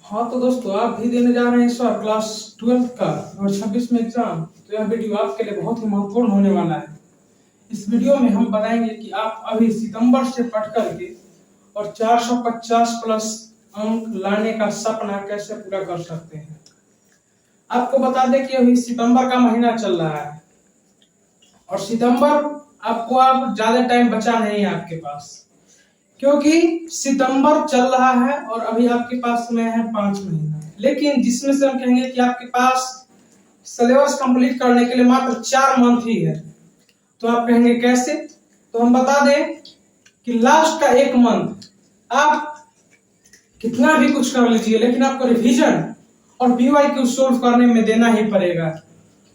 हाँ तो दोस्तों, आप भी देने जा रहे हैं इस बार क्लास 12 का और 26 में एग्जाम। तो यह वीडियो आपके लिए बहुत ही महत्वपूर्ण होने वाला है। इस वीडियो में हम बताएंगे कि आप अभी सितंबर से पढ़ करके और 450 प्लस अंक लाने का सपना कैसे पूरा कर सकते हैं। आपको बता दें कि अभी सितंबर का महीना चल रहा है और सितंबर आपको अब ज्यादा टाइम बचा नहीं है आपके पास, क्योंकि सितंबर चल रहा है और अभी आपके पास समय है 5 महीना। लेकिन जिसमें से हम कहेंगे कि आपके पास सिलेबस कंप्लीट करने के लिए मात्र 4 मंथ ही है। तो आप कहेंगे कैसे? तो हम बता दें कि लास्ट का 1 मंथ आप कितना भी कुछ कर लीजिए, लेकिन आपको रिवीजन और BYQ सोल्व करने में देना ही पड़ेगा।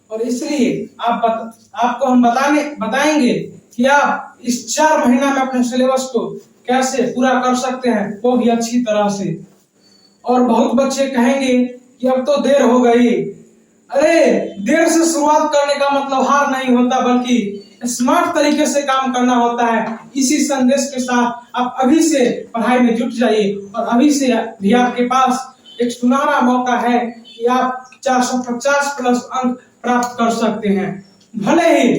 और इसलिए आपको हम बताएंगे कि आप इस 4 महीना में अपने सिलेबस को कैसे पूरा कर सकते हैं, वो भी अच्छी तरह से। और बहुत बच्चे कहेंगे कि अब तो देर हो गई। अरे, देर से शुरुआत करने का मतलब हार नहीं होता, बल्कि स्मार्ट तरीके से काम करना होता है। इसी संदेश के साथ आप अभी से पढ़ाई में जुट जाइए और अभी से भी आपके पास एक सुनहरा मौका है कि आप 450 प्लस अंक प्राप्त कर सकते हैं। भले ही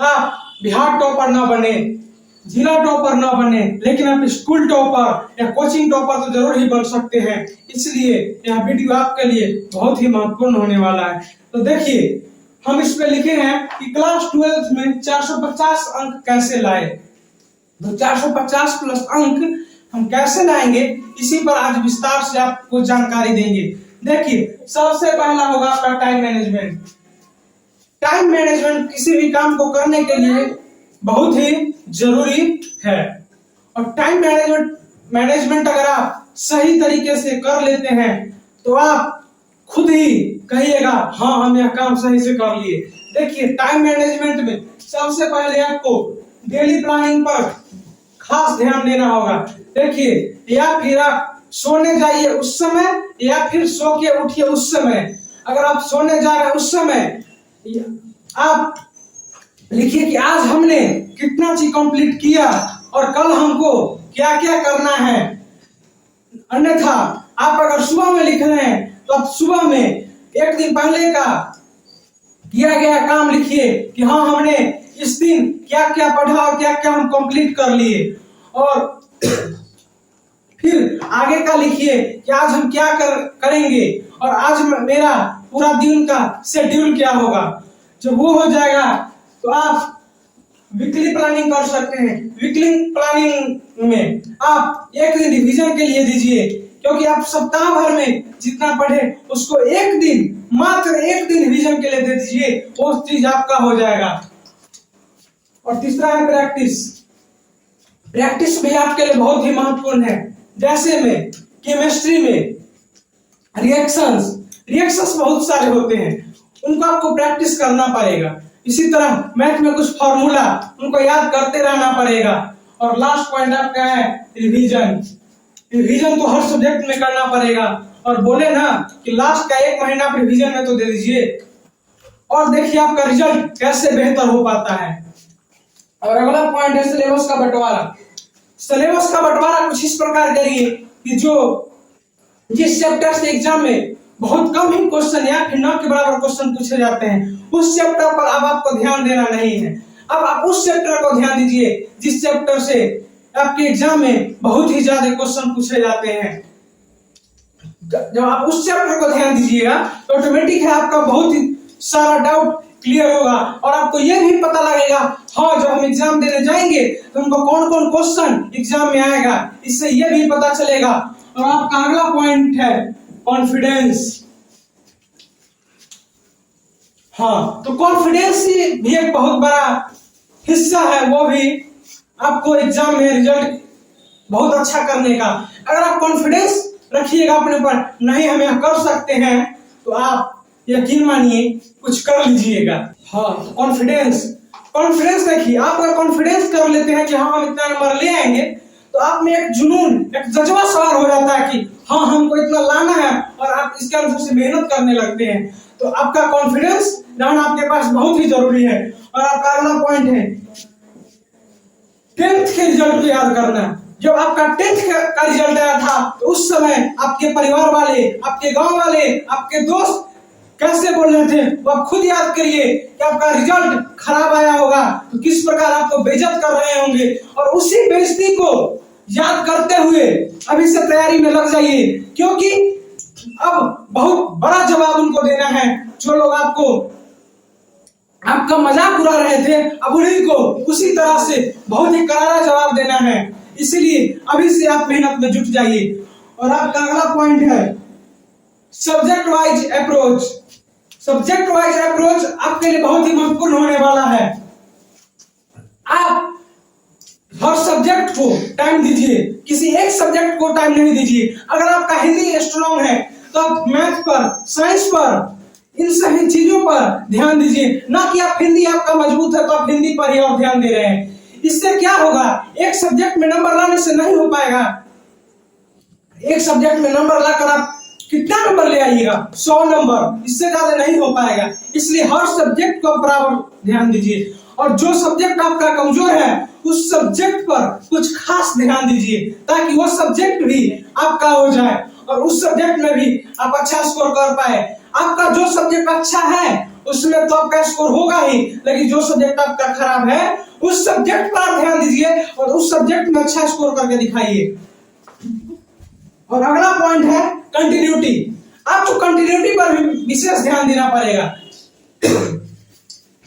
आप बिहार टॉपर न बने, जिला टॉपर न बने, लेकिन आप स्कूल टॉपर या कोचिंग टॉपर तो जरूर ही बन सकते हैं। इसलिए यह वीडियो आपके लिए बहुत ही महत्वपूर्ण होने वाला है। तो देखिए, हम इस पे लिखे हैं कि क्लास 12 में 450 अंक कैसे लाए। तो 450 प्लस अंक हम कैसे लाएंगे, इसी पर आज विस्तार से आपको जानकारी देंगे। देखिए, सबसे पहला होगा आपका टाइम मैनेजमेंट। टाइम मैनेजमेंट किसी भी काम को करने के लिए बहुत ही जरूरी है। और टाइम मैनेजमेंट अगर आप सही तरीके से कर लेते हैं तो आप खुद ही कहिएगा, हाँ, हम यह काम सही से कर लिए। देखिए, टाइम मैनेजमेंट में सबसे पहले आपको डेली प्लानिंग पर खास ध्यान देना होगा। देखिए, या फिर आप सोने जाइए उस समय या फिर सो के उठिए उस समय। अगर आप सोने जा रहे हैं उस समय आप लिखिए कि आज हमने कितना चीज कंप्लीट किया और कल हमको क्या क्या करना है। अन्यथा आप अगर सुबह में लिख रहे हैं तो आप सुबह में एक दिन पहले का किया गया काम लिखिए कि हाँ, हमने इस दिन क्या क्या पढ़ा और क्या क्या हम कंप्लीट कर लिए। और फिर आगे का लिखिए कि आज हम क्या करेंगे और आज मेरा पूरा दिन का शेड्यूल क्या होगा। जब वो हो जाएगा तो आप वीकली प्लानिंग कर सकते हैं। वीकली प्लानिंग में आप एक दिन रिवीजन के लिए दीजिए, क्योंकि आप सप्ताह भर में जितना पढ़े उसको एक दिन, मात्र एक दिन रिवीजन के लिए दे दीजिए, वो चीज आपका हो जाएगा। और तीसरा है प्रैक्टिस। प्रैक्टिस भी आपके लिए बहुत ही महत्वपूर्ण है। जैसे में केमिस्ट्री में रिएक्शंस बहुत सारे होते हैं, उनको आपको प्रैक्टिस करना पड़ेगा। इसी तरह मैथ में कुछ फॉर्मूला, उनको याद करते रहना पड़ेगा। और लास्ट पॉइंट आपका है रिवीजन। रिवीजन तो हर सब्जेक्ट में करना पड़ेगा। और बोले ना कि लास्ट का 1 महीना आप रिवीजन में तो दे दीजिए। और देखिए आपका रिजल्ट कैसे बेहतर हो पाता है। और अगला पॉइंट है सिलेबस का बंटवारा। सिलेबस का बंटवारा कुछ इस प्रकार करिए कि जिस चैप्टर से एग्जाम में बहुत कम ही क्वेश्चन या फिर न के बराबर क्वेश्चन पूछे जाते हैं, उस चैप्टर पर अब आपको ध्यान देना नहीं है। अब आप उस चैप्टर को ध्यान दीजिए जिस चैप्टर से आपके एग्जाम में बहुत ही ज्यादा क्वेश्चन पूछे जाते हैं। जब आप उस चैप्टर को ध्यान दीजिएगा तो ऑटोमेटिक है आपका बहुत ही सारा डाउट क्लियर होगा। और आपको यह भी पता लगेगा, हाँ, जब हम एग्जाम देने जाएंगे तो हमको कौन कौन क्वेश्चन एग्जाम में आएगा, इससे यह भी पता चलेगा। और आपका अगला पॉइंट है कॉन्फिडेंस। हाँ, तो कॉन्फिडेंस भी एक बहुत बड़ा हिस्सा है, वो भी आपको एग्जाम में रिजल्ट बहुत अच्छा करने का। अगर आप कॉन्फिडेंस रखिएगा अपने ऊपर, नहीं हम यह कर सकते हैं, तो आप यकीन मानिए कुछ कर लीजिएगा। हाँ, तो कॉन्फिडेंस देखिए, आप अगर कॉन्फिडेंस कर लेते हैं कि हाँ, हम इतना नंबर ले आएंगे, तो आप में एक जुनून, एक जज्बा सवार हो जाता है कि हाँ, हमको इतना लाना है, और आप इसके अनुसार से मेहनत करने लगते हैं। तो आपका कॉन्फिडेंस रहना आपके पास बहुत ही जरूरी है। और आपका अगला पॉइंट है 10th के रिजल्ट को याद करना। जब आपका 10th का रिजल्ट आया था तो उस समय आपके परिवार वाले, आपके गांव वाले, आपके दोस्त कैसे बोल रहे थे, वो आप खुद याद करिए कि आपका रिजल्ट खराब आया होगा तो किस प्रकार आपको बेइज्जत कर रहे होंगे। और उसी बेइज्जती को याद करते हुए अभी से तैयारी में लग जाइए, क्योंकि अब बहुत बड़ा जवाब उनको देना है जो लोग आपका मजाक उड़ा रहे थे। अब उन्हीं को उसी तरह से बहुत ही करारा जवाब देना है, इसलिए अभी से आप मेहनत में जुट जाइए। और आपका अगला पॉइंट है subject wise approach. Subject wise approach आपके लिए बहुत ही महत्वपूर्ण होने वाला है। आप हर सब्जेक्ट को टाइम दीजिए, किसी एक सब्जेक्ट को टाइम नहीं दीजिए। अगर आपका हिंदी स्ट्रॉन्ग है तो आप मैथ पर, साइंस पर, इन सभी चीजों पर ध्यान दीजिए, ना कि आप हिंदी आपका मजबूत है तो आप हिंदी पर ही और ध्यान दे रहे हैं। इससे क्या होगा, एक सब्जेक्ट में नंबर लाने से नहीं हो पाएगा। एक सब्जेक्ट में नंबर लाकर आप कितना नंबर ले आइएगा, 100 नंबर, इससे ज्यादा नहीं हो पाएगा। इसलिए हर सब्जेक्ट को बराबर ध्यान दीजिए, और जो सब्जेक्ट आपका कमजोर है उस सब्जेक्ट पर कुछ खास ध्यान दीजिए, ताकि वो सब्जेक्ट भी आपका हो जाए और उस सब्जेक्ट में भी आप अच्छा स्कोर कर पाए। आपका जो सब्जेक्ट अच्छा है उसमें तो आपका स्कोर होगा ही, लेकिन जो सब्जेक्ट आपका खराब है उस सब्जेक्ट पर ध्यान दीजिए और उस सब्जेक्ट में अच्छा स्कोर करके दिखाइए। और अगला पॉइंट है कंटिन्यूटी। आपको कंटिन्यूटी पर भी विशेष ध्यान देना पड़ेगा,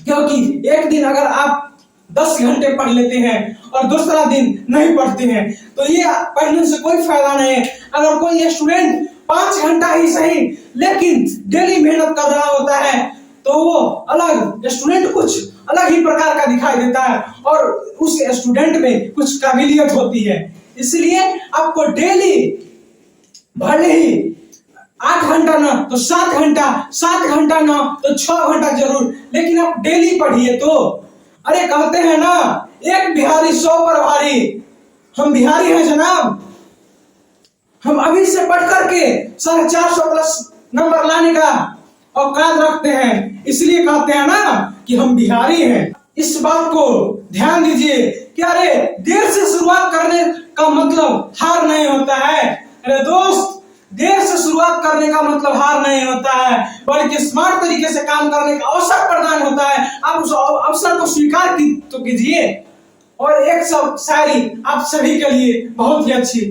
क्योंकि एक दिन अगर आप 10 घंटे पढ़ लेते हैं और दूसरा दिन नहीं पढ़ते हैं तो ये पढ़ने से कोई फायदा नहीं है। अगर कोई स्टूडेंट 5 घंटा ही सही लेकिन डेली मेहनत कर रहा होता है तो वो अलग स्टूडेंट कुछ अलग ही प्रकार का दिखाई देता है और उस स्टूडेंट में कुछ काबिलियत होती है। इसलिए आपको डेली भले ही 8 घंटा ना तो 7 घंटा, 7 घंटा ना तो 6 घंटा जरूर, लेकिन आप डेली पढ़िए। तो अरे कहते हैं ना, एक बिहारी 100 पर भारी। हम बिहारी हैं जनाब, हम अभी से पढ़ करके 450 प्लस नंबर लाने का औकात रखते हैं, इसलिए कहते हैं ना कि हम बिहारी हैं। इस बात को ध्यान दीजिए कि अरे देर से शुरुआत करने का मतलब हार नहीं होता है। अरे दोस्त, देर से शुरुआत करने का मतलब हार नहीं होता है, बल्कि स्मार्ट तरीके से काम करने का अवसर प्रदान होता है। आप उस अवसर को स्वीकार तो कीजिए। और एक सब शायरी आप सभी के लिए बहुत ही अच्छी।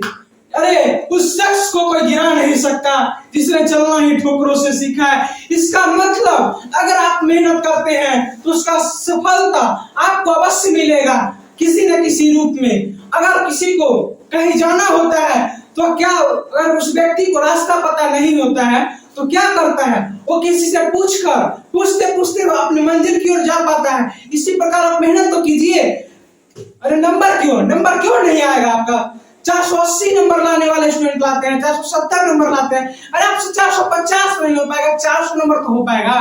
अरे उस शख्स को कोई गिरा नहीं सकता जिसने चलना ही ठोकरों से सीखा है। इसका मतलब अगर आप मेहनत करते हैं तो उसका सफलता आपको अवश्य मिलेगा किसी न किसी रूप में। अगर किसी को कहीं जाना होता है तो क्या, अगर उस व्यक्ति को रास्ता पता नहीं होता है तो क्या करता है, वो किसी से पूछते पूछते वो अपनी मंजिल की ओर जा पाता है। इसी प्रकार आप मेहनत तो कीजिए। अरे नंबर क्यों नहीं आएगा आपका? 480 नंबर लाने वाले स्टूडेंट लाते हैं, 470 नंबर लाते हैं। अरे आपसे 450 नहीं हो पाएगा, 400 नंबर तो हो पाएगा।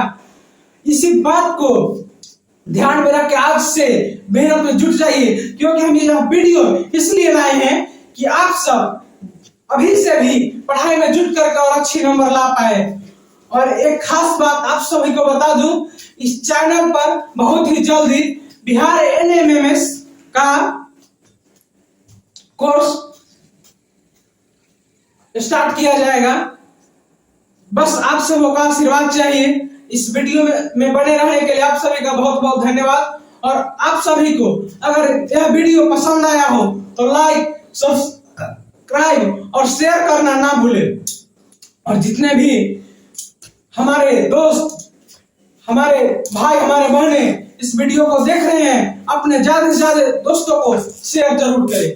इसी बात को ध्यान में रख के आज से मेहनत में जुट जाइए, क्योंकि हम ये वीडियो इसलिए लाए हैं कि आप सब अभी से भी पढ़ाई में जुट करके और अच्छे नंबर ला पाए। और एक खास बात आप सभी को बता दूं, इस चैनल पर बहुत ही जल्दी बिहार NMMS का कोर्स स्टार्ट किया जाएगा। बस आप सबों का आशीर्वाद चाहिए। इस वीडियो में बने रहने के लिए आप सभी का बहुत बहुत धन्यवाद। और आप सभी को अगर यह वीडियो पसंद आया हो तो लाइक, सब्सक्राइब और शेयर करना ना भूलें। और जितने भी हमारे दोस्त, हमारे भाई, हमारे बहनें इस वीडियो को देख रहे हैं, अपने ज्यादा से ज्यादा दोस्तों को शेयर जरूर करें।